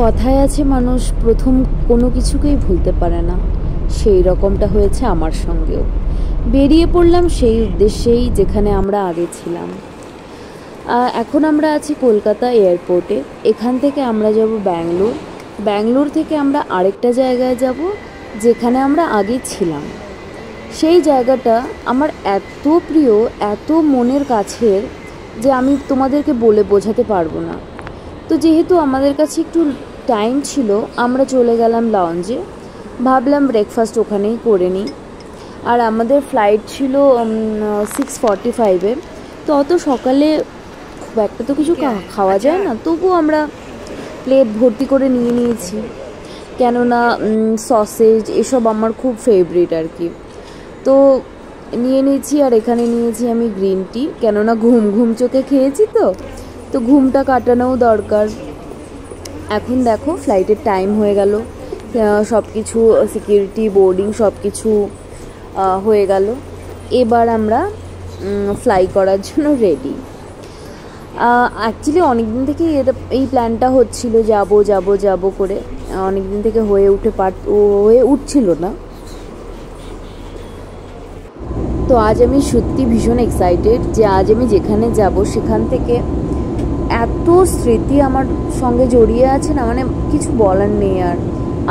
কথায় আছে মানুষ প্রথম কোনো কিছুকেই ভুলতে পারে না, সেই রকমটা হয়েছে আমার সঙ্গেও। বেরিয়ে পড়লাম সেই উদ্দেশ্যেই যেখানে আমরা আগে ছিলাম। এখন আমরা আছি কলকাতা এয়ারপোর্টে। এখান থেকে আমরা যাব ব্যাঙ্গালোর। ব্যাঙ্গালোর থেকে আমরা আরেকটা জায়গায় যাব যেখানে আমরা আগে ছিলাম। সেই জায়গাটা আমার এত প্রিয়, এত মনের কাছের যে আমি তোমাদেরকে বলে বোঝাতে পারবো না। তো যেহেতু আমাদের কাছে একটু টাইম ছিল, আমরা চলে গেলাম লাউঞ্জে। ভাবলাম ব্রেকফাস্ট ওখানেই করে নিই। আর আমাদের ফ্লাইট ছিল 6:45-এ। তো অত সকালে খুব একটা তো কিছু খাওয়া যায় না, তবুও আমরা প্লেট ভর্তি করে নিয়ে নিয়েছি, কেননা সসেজ এসব আমার খুব ফেভারিট আর কি। তো নিয়ে নিয়েছি। আর এখানে নিয়েছি আমি গ্রিন টি, কেননা ঘুম চোখে খেয়েছি। তো ঘুমটা কাটানোও দরকার। এখন দেখো ফ্লাইটের টাইম হয়ে গেল, সব কিছু সিকিউরিটি বোর্ডিং সব কিছু হয়ে গেল। এবার আমরা ফ্লাই করার জন্য রেডি। অ্যাকচুয়ালি অনেক দিন থেকে এই প্ল্যানটা হচ্ছিল, যাব করে অনেক দিন থেকে হয়ে উঠছিল না। তো আজ আমি সত্যি ভীষণ এক্সাইটেড যে আজ আমি যেখানে যাব সেখান থেকে এত স্মৃতি আমার সঙ্গে জড়িয়ে আছে না, মানে কিছু বলার নেই। আর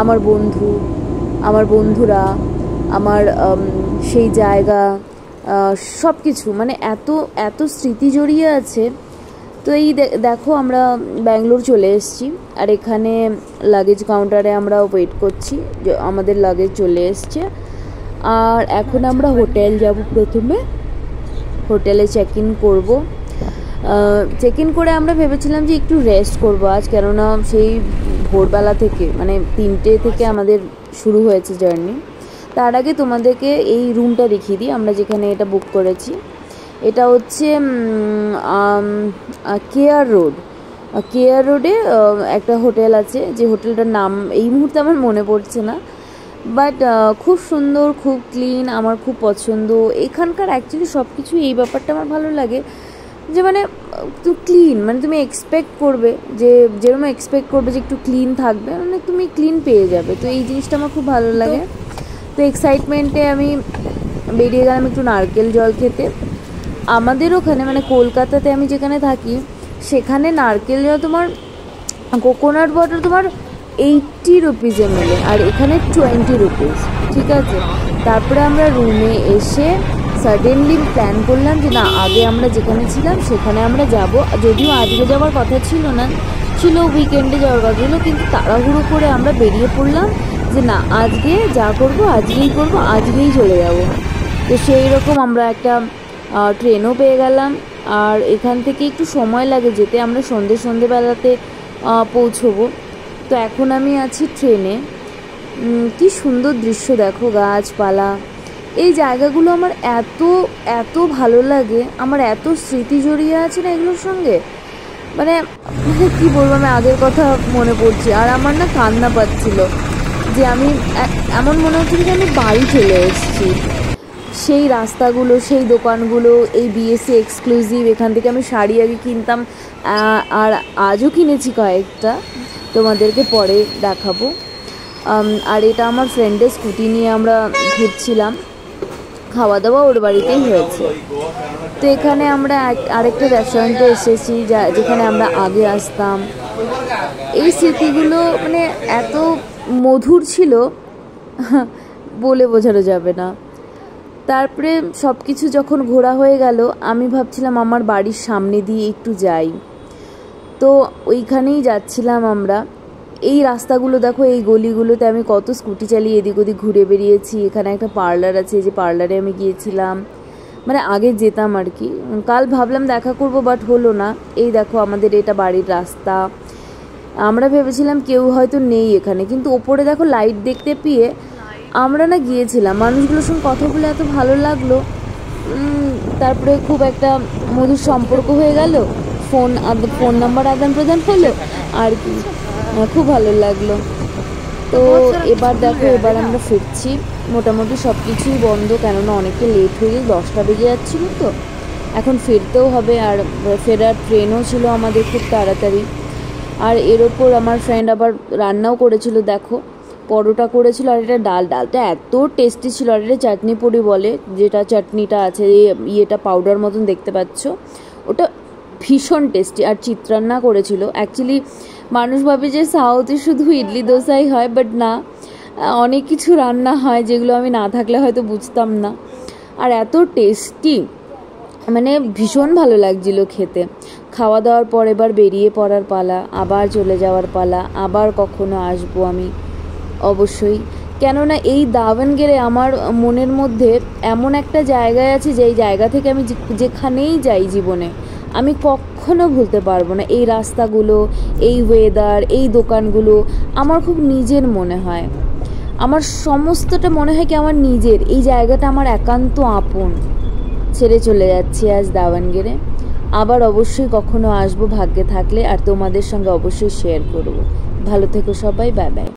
আমার বন্ধুরা, আমার সেই জায়গা, সব কিছু মানে এত স্মৃতি জড়িয়ে আছে। তো এই দেখো আমরা ব্যাঙ্গালোর চলে এসেছি। আর এখানে লাগেজ কাউন্টারে আমরা ওয়েট করছি, আমাদের লাগেজ চলে এসছে। আর এখন আমরা হোটেল যাব। প্রথমে হোটেলে চেক ইন করবো। চেক ইন করে আমরা ভেবেছিলাম যে একটু রেস্ট করবো আজ, কেননা সেই ভোরবেলা থেকে মানে 3টে থেকে আমাদের শুরু হয়েছে জার্নি। তার আগে তোমাদেরকে এই রুমটা দেখিয়ে দিই, আমরা যেখানে এটা বুক করেছি। এটা হচ্ছে কেয়ার রোডে একটা হোটেল আছে, যে হোটেলটার নাম এই মুহূর্তে আমার মনে পড়ছে না, বাট খুব সুন্দর, খুব ক্লিন, আমার খুব পছন্দ এখানকার। অ্যাকচুয়ালি সব কিছু এই ব্যাপারটা আমার ভালো লাগে যে মানে একটু ক্লিন, মানে তুমি এক্সপেক্ট করবে যে যেরকম এক্সপেক্ট করবে যে একটু ক্লিন থাকবে, মানে তুমি ক্লিন পেয়ে যাবে। তো এই জিনিসটা আমার খুব ভালো লাগে। তো এক্সাইটমেন্টে আমি বেরিয়ে গেলাম একটু নারকেল জল খেতে। আমাদের ওখানে মানে কলকাতাতে আমি যেখানে থাকি সেখানে নারকেল জল তোমার কোকোনাট ওয়াটার তোমার 80 রুপিজে মেলে, আর এখানে 20 রুপিস। ঠিক আছে। তারপরে আমরা রুমে এসে সাডেনলি প্ল্যান করলাম যে না, আগে আমরা যেখানে ছিলাম সেখানে আমরা যাব। যদিও আজকে যাওয়ার কথা ছিল না, ছিল উইকেন্ডে যাওয়ার কথা ছিল, কিন্তু তাড়াহুড়ো করে আমরা বেরিয়ে পড়লাম যে না, আজকে যা করব আজকেই চলে যাব। তো সেই রকম আমরা একটা ট্রেনও পেয়ে গেলাম। আর এখান থেকে একটু সময় লাগে যেতে, আমরা সন্ধেবেলাতে পৌঁছবো। তো এখন আমি আছি ট্রেনে। কি সুন্দর দৃশ্য দেখো, গাছপালা, এই জায়গাগুলো আমার এত ভালো লাগে। আমার এত স্মৃতি জড়িয়ে আছে না এগুলোর সঙ্গে, মানে কি বলবো, আমি আগের কথা মনে পড়ছে। আর আমার না কান্না পাচ্ছিল যে আমি এমন মনে হচ্ছিল যে আমি বাড়ি চলে এসেছি। সেই রাস্তাগুলো, সেই দোকানগুলো, এই বিএসসি এক্সক্লুসিভ, এখান থেকে আমি শাড়ি আগে কিনতাম, আর আজও কিনেছি কয়েকটা, তোমাদেরকে পরে দেখাবো। আর এটা আমার ফ্রেন্ডের স্কুটি নিয়ে আমরা ঘুরছিলাম, খাওয়া দাওয়া ওর বাড়িতেই হয়েছে। তো এখানে আমরা আরেকটা রেস্টুরেন্টে এসেছি যেখানে আমরা আগে আসতাম। এই স্মৃতিগুলো মানে এত মধুর ছিল, বলে বোঝানো যাবে না। তারপরে সব কিছু যখন ঘোরা হয়ে গেল, আমি ভাবছিলাম আমার বাড়ির সামনে দিয়ে একটু যাই। তো ওইখানেই যাচ্ছিলাম আমরা। এই রাস্তাগুলো দেখো, এই গলিগুলোতে আমি কত স্কুটি চালিয়ে এদিক ওদিক ঘুরে বেরিয়েছি। এখানে একটা পার্লার আছে, যে পার্লারে আমি গিয়েছিলাম, মানে আগে যেতাম আর কি। কাল ভাবলাম দেখা করব, বাট হলো না। এই দেখো আমাদের এটা বাড়ির রাস্তা। আমরা ভেবেছিলাম কেউ হয়তো নেই এখানে, কিন্তু ওপরে দেখো লাইট দেখতে পেয়ে আমরা না গিয়েছিলাম। মানুষগুলোর সঙ্গে কথা বলে এত ভালো লাগলো। তারপরে খুব একটা মধুর সম্পর্ক হয়ে গেল, ফোন নাম্বার আদান প্রদান হলো আর কি, খুব ভালো লাগলো। তো এবার দেখো, এবার আমরা ফিরছি। মোটামুটি সব কিছুই বন্ধ, কেননা অনেকটা লেট হয়ে গেছে, 10টা বেজে যাচ্ছিলো। তো এখন ফিরতেও হবে, আর ফেরার ট্রেনও ছিল আমাদের খুব তাড়াতাড়ি। আর এর ওপর আমার ফ্রেন্ড আবার রান্নাও করেছিল, দেখো পরোটা করেছিল, আর এটা ডালটা এত টেস্টি ছিল। আর এটা চাটনি পুরি বলে, যেটা চাটনিটা আছে ইয়েটা পাউডার মতন দেখতে পাচ্ছ, ওটা ভীষণ টেস্টি। আর চিত্রান্না করেছিল। অ্যাকচুয়ালি মানুষ ভাবে যে সাউথে শুধু ইডলি দোসাই হয়, বাট না, অনেক কিছু রান্না হয় যেগুলো আমি না থাকলে হয়তো বুঝতাম না। আর এত টেস্টি, মানে ভীষণ ভালো লাগছিল খেতে। খাওয়া দাওয়ার পর এবার বেরিয়ে পড়ার পালা, আবার চলে যাওয়ার পালা, আবার কখনো আসবো আমি অবশ্যই। কেননা এই দাভানগেরে আমার মনের মধ্যে এমন একটা জায়গায় আছে, যেই জায়গা থেকে আমি যেখানেই যাই জীবনে আমি কখনো ভুলতে পারবো না। এই রাস্তাগুলো, এই ওয়েদার, এই দোকানগুলো আমার খুব নিজের মনে হয়। আমার সমস্তটা মনে হয় কি আমার নিজের। এই জায়গাটা আমার একান্ত আপন। ছেড়ে চলে যাচ্ছি আজ দাভানগেরে। আবার অবশ্যই কখনো আসবো ভাগ্যে থাকলে, আর তোমাদের সঙ্গে অবশ্যই শেয়ার করব। ভালো থেকো সবাই, বাই বাই।